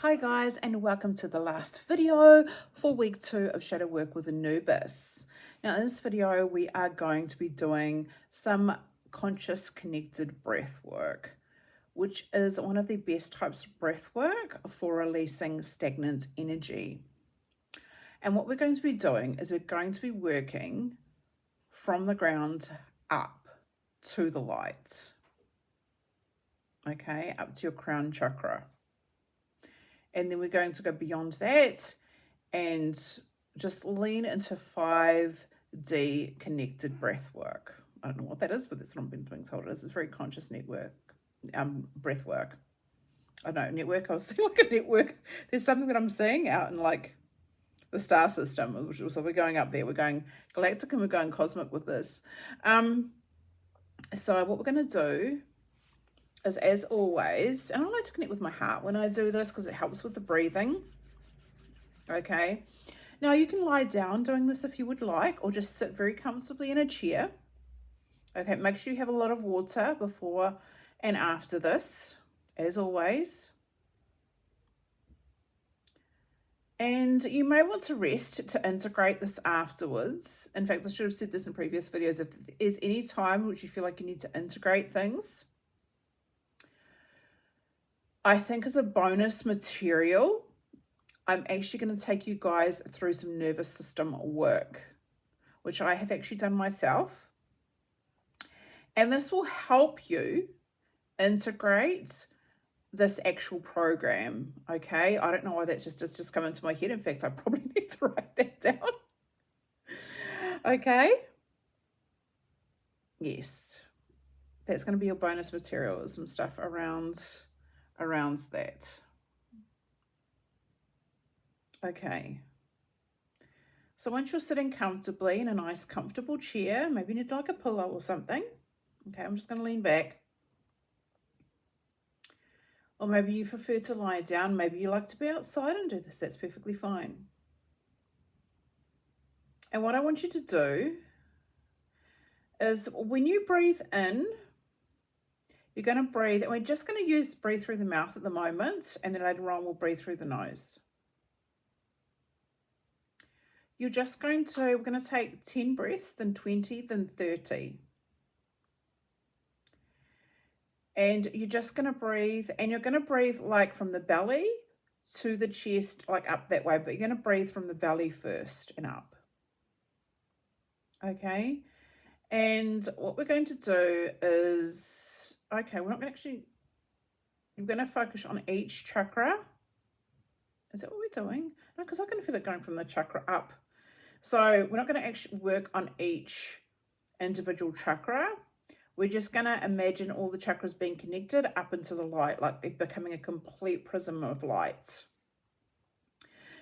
Hi guys, and welcome to the last video for week 2 of Shadow Work with Anubis. Now in this video we are going to be doing some conscious connected breath work, which is one of the best types of breath work for releasing stagnant energy. And what we're going to be doing is we're going to be working from the ground up to the light. Okay, up to your crown chakra. And then we're going to go beyond that and just lean into 5D connected breath work. I don't know what that is, but that's what I've been being told it is. It's very conscious network, breath work. I know, network, I was seeing like a network. There's something that I'm seeing out in like the star system. So we're going up there, we're going galactic and we're going cosmic with this. So what we're going to do is, as always, and I like to connect with my heart when I do this because it helps with the breathing. Okay, now you can lie down doing this if you would like, or just sit very comfortably in a chair. Okay, make sure you have a lot of water before and after this, as always. And you may want to rest to integrate this afterwards. In fact, I should have said this in previous videos. If there's any time which you feel like you need to integrate things, I think as a bonus material, I'm actually going to take you guys through some nervous system work, which I have actually done myself. And this will help you integrate this actual program, okay? I don't know why that's just come into my head. In fact, I probably need to write that down. Okay? Yes. That's going to be your bonus material, some stuff around that. Okay. So once you're sitting comfortably in a nice comfortable chair, maybe you need like a pillow or something. Okay, I'm just going to lean back. Or maybe you prefer to lie down. Maybe you like to be outside and do this. That's perfectly fine. And what I want you to do is when you breathe in, you're going to breathe, and we're just going to breathe through the mouth at the moment, and then later on we'll breathe through the nose. We're going to take 10 breaths, then 20, then 30. And you're just going to breathe, and you're going to breathe like from the belly to the chest, like up that way, but you're going to breathe from the belly first and up. Okay. And what we're going to do is, okay, we're going to focus on each chakra. Is that what we're doing? No, because I can feel it going from the chakra up. So we're not going to actually work on each individual chakra. We're just going to imagine all the chakras being connected up into the light, like becoming a complete prism of light.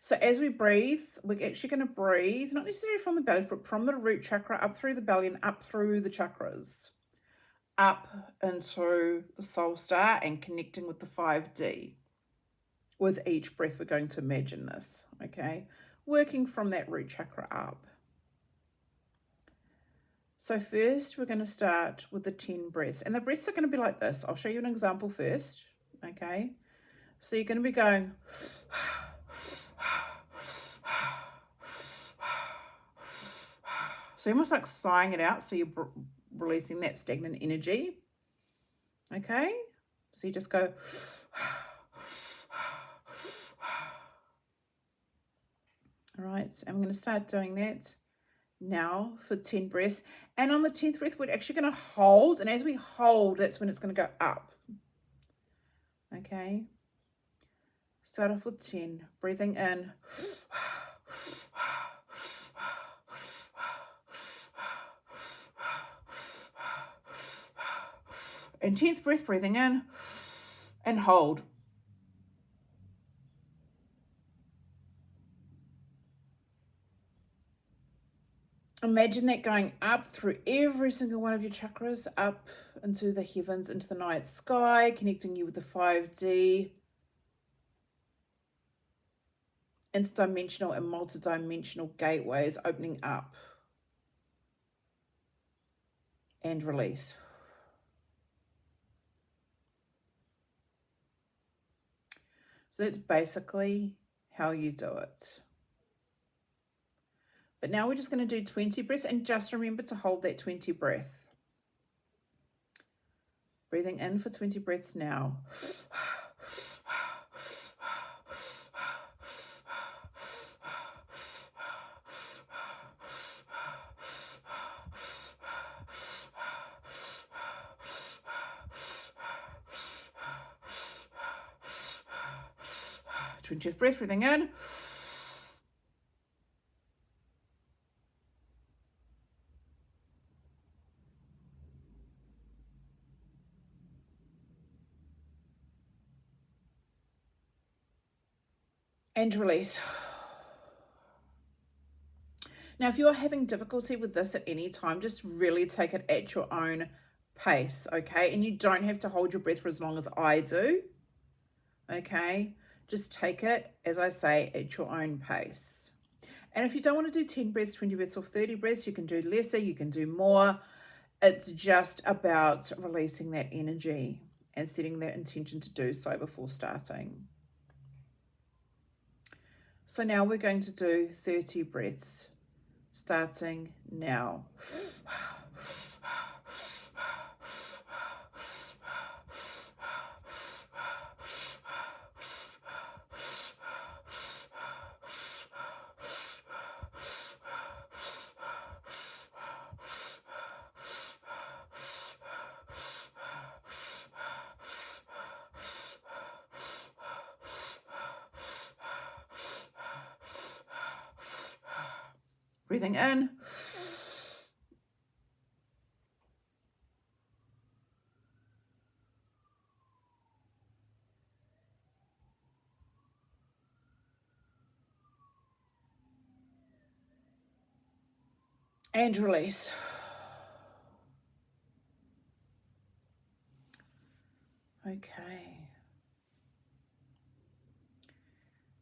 So as we breathe, we're actually going to breathe, not necessarily from the belly, but from the root chakra up through the belly and up through the chakras, up into the soul star and connecting with the 5D. With each breath, we're going to imagine this, okay? Working from that root chakra up. So first, we're going to start with the 10 breaths. And the breaths are going to be like this. I'll show you an example first, okay? So you're going to be going... So you're almost like sighing it out, so you're releasing that stagnant energy, okay? So you just go... All right, so I'm going to start doing that now for 10 breaths. And on the 10th breath, we're actually going to hold. And as we hold, that's when it's going to go up. Okay. Start off with 10. Breathing in. And 10th breath, breathing in and hold. Imagine that going up through every single one of your chakras, up into the heavens, into the night sky, connecting you with the 5D, interdimensional and multidimensional gateways opening up and release. So that's basically how you do it. But now we're just going to do 20 breaths, and just remember to hold that 20 breath. Breathing in for 20 breaths now. 20th breath, breathing in. And release. Now, if you're having difficulty with this at any time, just really take it at your own pace, okay? And you don't have to hold your breath for as long as I do, okay? Just take it, as I say, at your own pace. And if you don't want to do 10 breaths, 20 breaths, or 30 breaths, you can do lesser, you can do more. It's just about releasing that energy and setting that intention to do so before starting. So now we're going to do 30 breaths, starting now. Breathing in. And release. Okay.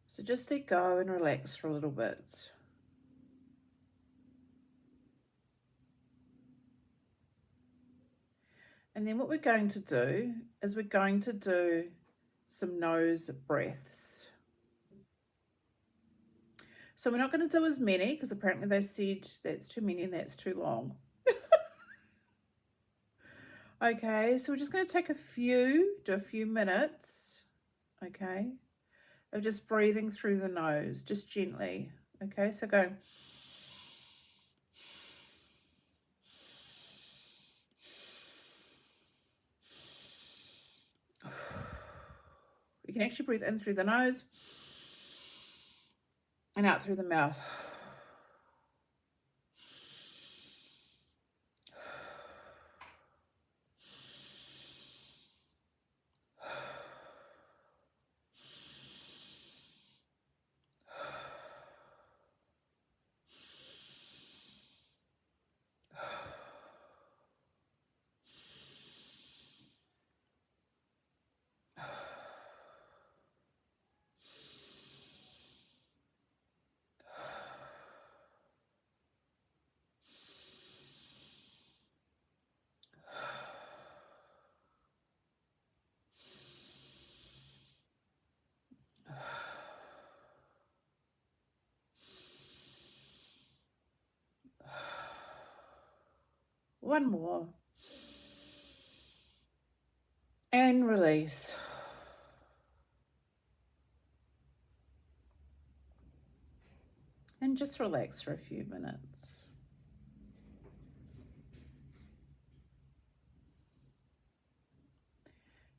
So just let go and relax for a little bit. And then what we're going to do is we're going to do some nose breaths. So we're not going to do as many because apparently they said that's too many and that's too long. Okay, so we're just going to take do a few minutes, okay, of just breathing through the nose, just gently. Okay, so go. You can actually breathe in through the nose and out through the mouth. One more. And release. And just relax for a few minutes.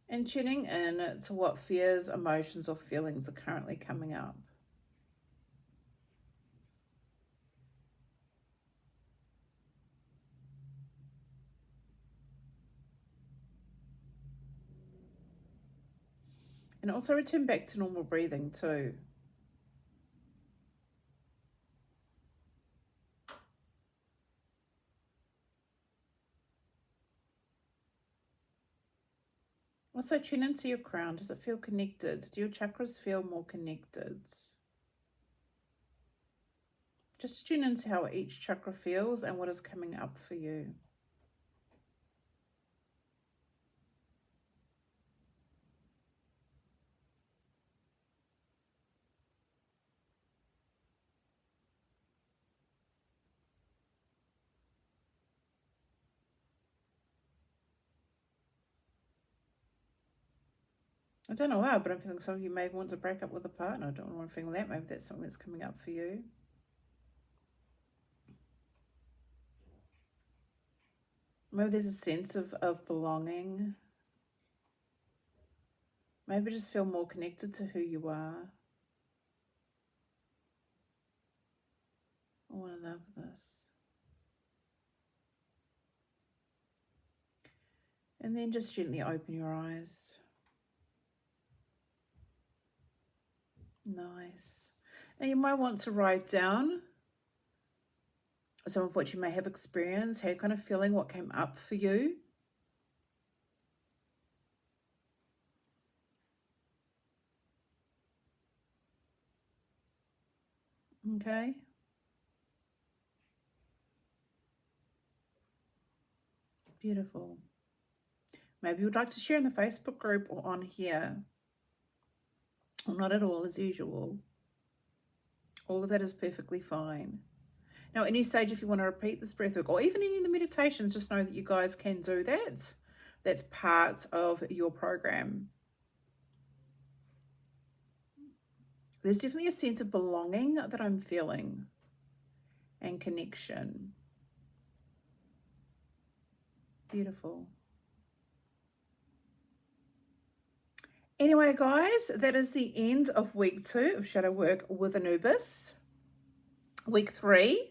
And tuning in to what fears, emotions, or feelings are currently coming up. And also return back to normal breathing too. Also tune into your crown. Does it feel connected? Do your chakras feel more connected? Just tune into how each chakra feels and what is coming up for you. I don't know why, but I'm feeling some of you may want to break up with a partner. I don't want to feel that. Maybe that's something that's coming up for you. Maybe there's a sense of belonging. Maybe just feel more connected to who you are. Oh, I love this. And then just gently open your eyes. Nice. And you might want to write down some of what you may have experienced, how you're kind of feeling, what came up for you. Okay. Beautiful. Maybe you'd like to share in the Facebook group or on here. Or not at all, as usual. All of that is perfectly fine. Now, any stage, if you want to repeat this breathwork or even any of the meditations, just know that you guys can do that. That's part of your program. There's definitely a sense of belonging that I'm feeling and connection. Beautiful. Anyway, guys, that is the end of week 2 of Shadow Work with Anubis. Week 3,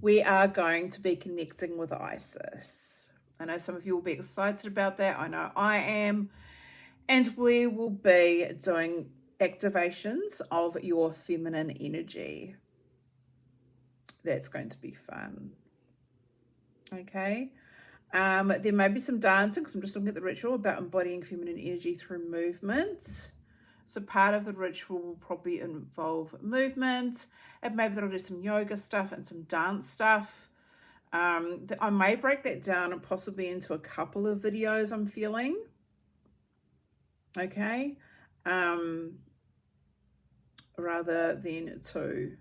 we are going to be connecting with Isis. I know some of you will be excited about that. I know I am. And we will be doing activations of your feminine energy. That's going to be fun. Okay. There may be some dancing because I'm just looking at the ritual about embodying feminine energy through movement. So part of the ritual will probably involve movement, and maybe that'll do some yoga stuff and some dance stuff. I may break that down and possibly into a couple of videos I'm feeling. Okay. Rather than two.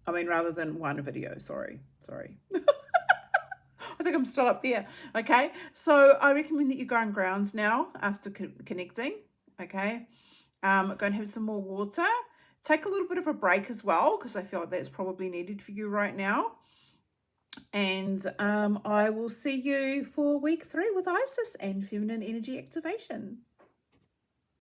Rather than one video. Sorry. I think I'm still up there. Okay. So I recommend that you go on grounds now after connecting. Okay. Go and have some more water. Take a little bit of a break as well, because I feel like that's probably needed for you right now. And I will see you for week 3 with Isis and feminine energy activation.